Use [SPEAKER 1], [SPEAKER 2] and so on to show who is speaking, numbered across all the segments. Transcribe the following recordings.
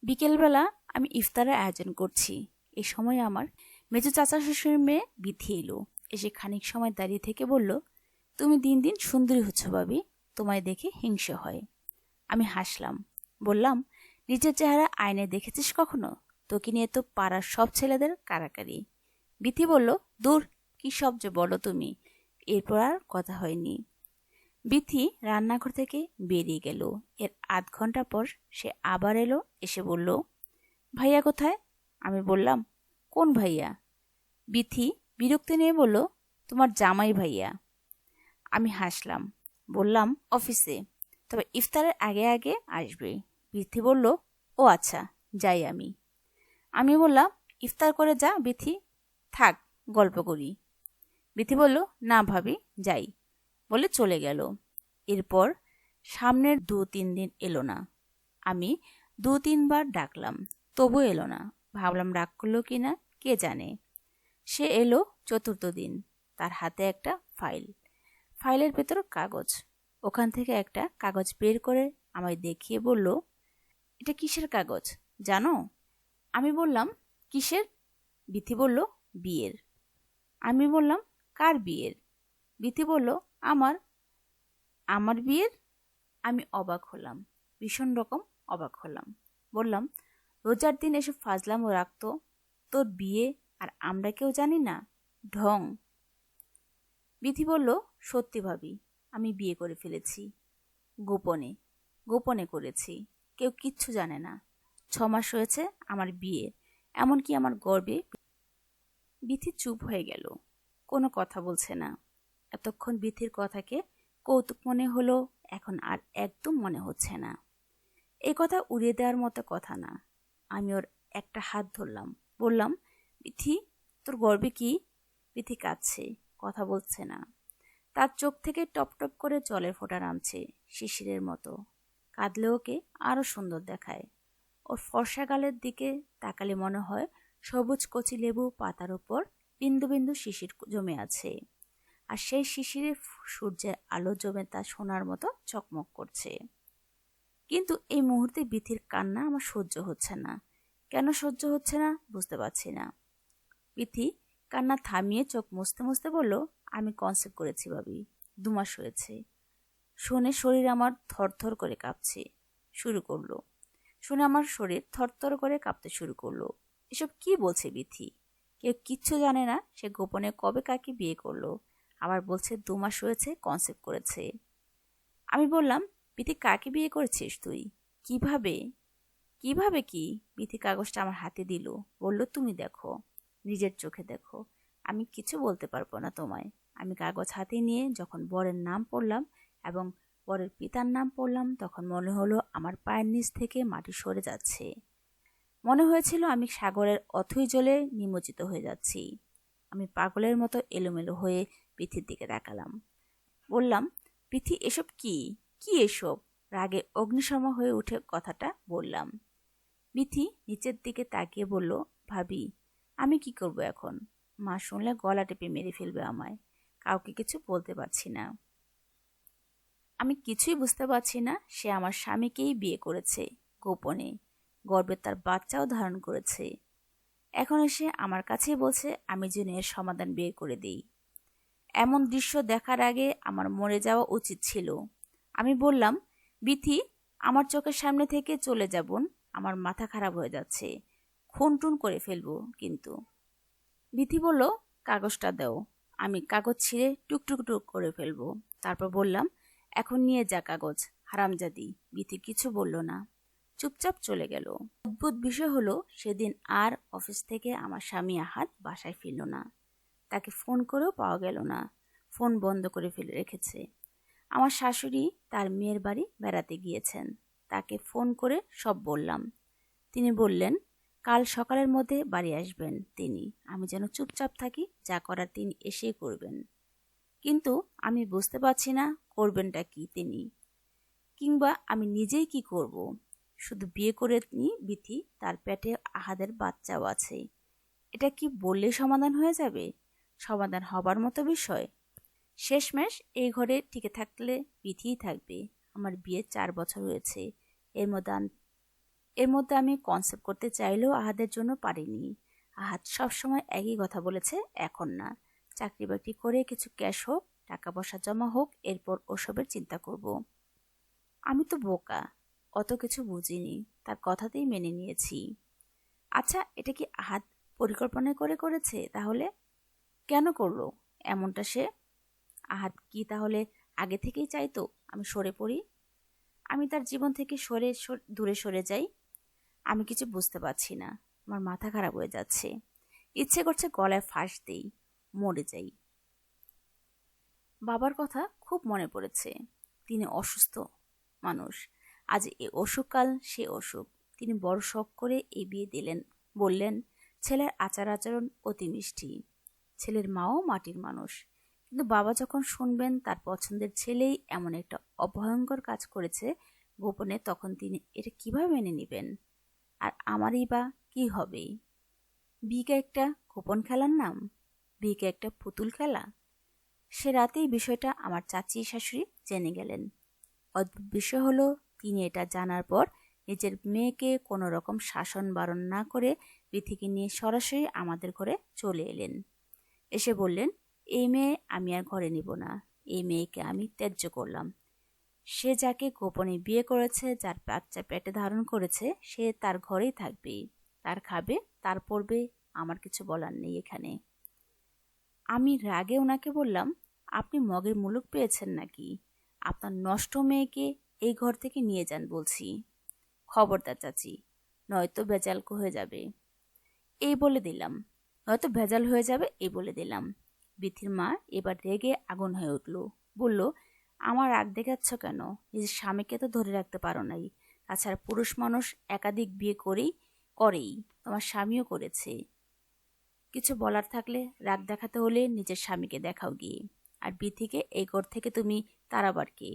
[SPEAKER 1] বিকেলবেলা আমি ইফতারের আয়োজন করছি। এই সময় আমার মেজো চাচা শ্বশুরের মেয়ে বিথি এলো। এসে খানিক সময় দাঁড়িয়ে থেকে বলল, তুমি দিন দিন সুন্দরী হচ্ছ ভাবি, তোমায় দেখে হিংসে হয়। আমি হাসলাম, বললাম, নিজের চেহারা আয়নায় দেখেছিস কখনো? তোকে নিয়ে তো পাড়ার সব ছেলেদের কারাকারি। বিথি বলল, দূর, কি সব যে বলো তুমি। এরপর আর কথা হয়নি। বিথি রান্নাঘর থেকে বেরিয়ে গেল। এর আধ ঘন্টা পর সে আবার এলো, এসে বলল, ভাইয়া কোথায়? আমি বললাম, কোন ভাইয়া? বিথি বিরক্তি নিয়ে বলল, তোমার জামাই ভাইয়া। আমি হাসলাম, বললাম, অফিসে, তবে ইফতারের আগে আগে আসবে। বিথি বলল, ও আচ্ছা, যাই আমি। আমি বললাম, ইফতার করে যা বিথি, থাক গল্প করি। বিথি বলল, না ভাবি, যাই, বলে চলে গেল। এরপর সামনের 2-3 দিন এলো না। আমি 2-3 বার ডাকলাম, তবু এলো না। ভাবলাম রাগ করলো কিনা, কে জানে। সে এলো 4র্থ দিন। তার হাতে একটা ফাইল, ফাইলের ভেতর কাগজ। ওখান থেকে একটা কাগজ বের করে আমায় দেখিয়ে বলল, এটা কিসের কাগজ জানো? আমি বললাম, কিসের? বিথি বলল, বিয়ের। আমি বললাম, কার বিয়ের? বিথি বলল, আমার। আমার বিয়ের? আমি অবাক হলাম, ভীষণ রকম অবাক হলাম। বললাম, রোজার দিন এসব ফাজলামো রাখতো, তোর বিয়ে আর আমরা কেউ জানি না, ঢং। বিথি বলল, সত্যি ভাবি, আমি বিয়ে করে ফেলেছি। গোপনে, গোপনে করেছি, কেউ কিচ্ছু জানে না। 6 মাস হয়েছে আমার বিয়ে, এমনকি আমার গর্বে। বিথি চুপ হয়ে গেল, কোনো কথা বলছে না। এতক্ষণ বিথির কথাকে কৌতুক মনে হলো, এখন আর একদম মনে হচ্ছে না। এই কথা উড়িয়ে দেওয়ার মতো কথা না। আমি ওর একটা হাত ধরলাম, বললাম, বিথি, তোর গর্বে কি? বিথি কাঁদছে, কথা বলছে না। তার চোখ থেকে টপ টপ করে জলের ফোঁটা নামছে, শিশিরের মতো। কাঁদলে ওকে আরো সুন্দর দেখায়। ওর ফর্সা গালের দিকে তাকালে মনে হয় সবুজ কচি লেবু পাতার উপর বিন্দু বিন্দু শিশির জমে আছে, আর সেই শিশিরে সূর্যের আলো জমে তা সোনার মতো চকমক করছে। কিন্তু এই মুহূর্তে বিথির কান্না আমার সহ্য হচ্ছে না। কেন সহ্য হচ্ছে না বুঝতে পারছি না। বিথি কান্না থামিয়ে চোখ মুছতে মুছতে বলল, আমি কনসেপ্ট করেছি ভাবি, 2 মাস হয়েছে। শুনে শরীর আমার থরথর করে কাঁপছে শুরু করলো। শুনে আমার শরীর থরথর করে কাঁপতে শুরু করলো। এসব কি বলছে বিথি? কেউ কিচ্ছু জানে না সে গোপনে কবে কাকে বিয়ে করলো, আবার বলছে 2 মাস হয়েছে কনসেপ্ট করেছে। আমি বললাম, বিথি, কাকে বিয়ে করেছিস তুই? কিভাবে? কিভাবে কি? বিথি কাগজটা আমার হাতে দিল, বলল, তুমি দেখো, নিজের চোখে দেখো, আমি কিছু বলতে পারবো না তোমায়। আমি কাগজ হাতে নিয়ে যখন বরের নাম পড়লাম এবং বরের পিতার নাম পড়লাম, তখন মনে হলো আমার পায়ের নিচ থেকে মাটি সরে যাচ্ছে। মনে হয়েছিল আমি সাগরের অথই জলে নিমজ্জিত হয়ে যাচ্ছি। আমি পাগলের মতো এলোমেলো হয়ে বিথির দিকে তাকালাম, বললাম, বিথি, এসব কি? কি এসব? রাগে অগ্নিশর্মা হয়ে উঠে কথাটা বললাম। বিথি নিচের দিকে তাকিয়ে বলল, ভাবি, আমি কি করব এখন? মা শুনলে গলা টেপে মেরে ফেলবে আমায়। কাউকে কিছু বলতে পারছি না। আমি কিছুই বুঝতে পারছি না। সে আমার স্বামীকেই বিয়ে করেছে গোপনে, গর্ভে তার বাচ্চাও ধারণ করেছে। এখন এসে আমার কাছেই বলছে আমি যেন এর সমাধান বের করে দিই। এমন দৃশ্য দেখার আগে আমার মরে যাওয়া উচিত ছিল। আমি বললাম, বিথি, আমার চোখের সামনে থেকে চলে যাবুন, আমার মাথা খারাপ হয়ে যাচ্ছে, খুন টুন করে ফেলবো কিন্তু। বিথি বলল, কাগজটা দাও। আমি কাগজ ছিঁড়ে টুকটুক টুক করে ফেলবো। তারপর বললাম, এখন নিয়ে যা কাগজ, হারামজাদি। বিথি কিছু বলল না, চুপচাপ চলে গেল। অদ্ভুত বিষয় হলো, সেদিন আর অফিস থেকে আমার স্বামী আহাদ বাসায় ফিরল না। তাকে ফোন করেও পাওয়া গেল না, ফোন বন্ধ করে ফেলে রেখেছে। আমার শাশুড়ি তার মেয়ের বাড়ি বেড়াতে গিয়েছেন। তাকে ফোন করে সব বললাম। তিনি বললেন, কাল সকালের মধ্যে বাড়ি আসবেন তিনি। আমি যেন চুপচাপ থাকি, যা করার তিনি এসেই করবেন। কিন্তু আমি বুঝতে পারছি না করবেনটা কি তিনি, কিংবা আমি নিজেই কি করব। শুধু বিয়ে করে নি বিথি, তার পেটে আহাদের বাচ্চাও আছে। এটা কি বললে সমাধান হয়ে যাবে? সমাধান হবার মতো বিষয়? শেষমেশ এই ঘরে টিকে থাকলে বিথিই থাকবে। আমার বিয়ে 4 বছর হয়েছে, এর মধ্যে এর মধ্যে আমি কনসেপ্ট করতে চাইলেও আহাদের জন্য পারিনি। আহাদ সবসময় একই কথা বলেছে, এখন না, চাকরি বাকরি করে কিছু ক্যাশ হোক, টাকা পয়সা জমা হোক, এরপর ওসবের চিন্তা করব। আমি তো বোকা, অত কিছু বুঝিনি, তার কথাতেই মেনে নিয়েছি। আচ্ছা, এটা কি আহাদ পরিকল্পনা করে করেছে তাহলে? কেন করলো এমনটা সে? আহাদ কি তাহলে আগে থেকেই চাইতো আমি সরে পড়ি, আমি তার জীবন থেকে দূরে সরে যাই? আমি কিছু বুঝতে পারছি না, আমার মাথা খারাপ হয়ে যাচ্ছে, ইচ্ছে করছে গলায় ফাঁস দেই, মরে যাই। বাবার কথা খুব মনে পড়েছে। তিনি অসুস্থ মানুষ, আজ এ অসুখ কাল সে অসুখ। তিনি বড় শখ করে এই বিয়ে দিলেন, বললেন ছেলের আচার আচরণ অতি মিষ্টি, ছেলের মাও মাটির মানুষ। কিন্তু বাবা যখন শুনবেন তার পছন্দের ছেলেই এমন একটা অভয়ঙ্কর কাজ করেছে গোপনে, তখন তিনি এটা কিভাবে মেনে নেবেন? আর আমারই বা কি হবে? বিয়েকে একটা গোপন খেলার নাম, বিয়েকে একটা পুতুল খেলা। সে রাতেই বিষয়টা আমার চাচি শাশুড়ি জেনে গেলেন। অদ্ভুত বিষয় হলো, তিনি এটা জানার পর নিজের মেয়েকে কোনো রকম শাসন বারণ না করে বিথিকে নিয়ে সরাসরি আমাদের ঘরে চলে এলেন। এসে বললেন, এই মেয়ে আমি আর ঘরে নিব না, এই মেয়েকে আমি ত্যায্য করলাম। সে যাকে গোপনে বিয়ে করেছে, যার বাচ্চা পেটে ধারণ করেছে, সে তার ঘরেই থাকবে, তার খাবে, তার পড়বে, আমার কিছু বলার নেই এখানে। আমি রাগে ওনাকে বললাম, আপনি মগের মুলুক পেয়েছেন নাকি? আপনার নষ্ট মেয়েকে এই ঘর থেকে নিয়ে যান বলছি। খবরদার চাচি, নয়তো ভেজাল হয়ে যাবে, এই বলে দিলাম। নয়তো ভেজাল হয়ে যাবে, এই বলে দিলাম। বিথির মা এবার রেগে আগুন হয়ে উঠল, বলল, আমার রাগ দেখাচ্ছ কেন? নিজের স্বামীকে তো ধরে রাখতে পারো নাই। তাছাড়া পুরুষ মানুষ একাধিক বিয়ে করেই, তোমার স্বামীও করেছে। কিছু বলার থাকলে, রাগ দেখাতে হলে নিজের স্বামীকে দেখাও গিয়ে। আর বিথিকে এই ঘর থেকে তুমি তাড়াবার কে?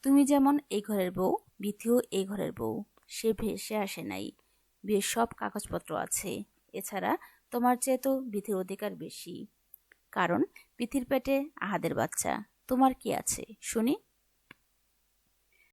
[SPEAKER 1] তুমি যেমন এই ঘরের বউ, বিথিও এই ঘরের বউ। সে ভেসে আসে নাই, বিয়ের সব কাগজপত্র আছে। এছাড়া তোমার চেয়ে তো বিথির অধিকার বেশি, কারণ বিথির পেটে আহাদের বাচ্চা। তোমার কি আছে শুনি?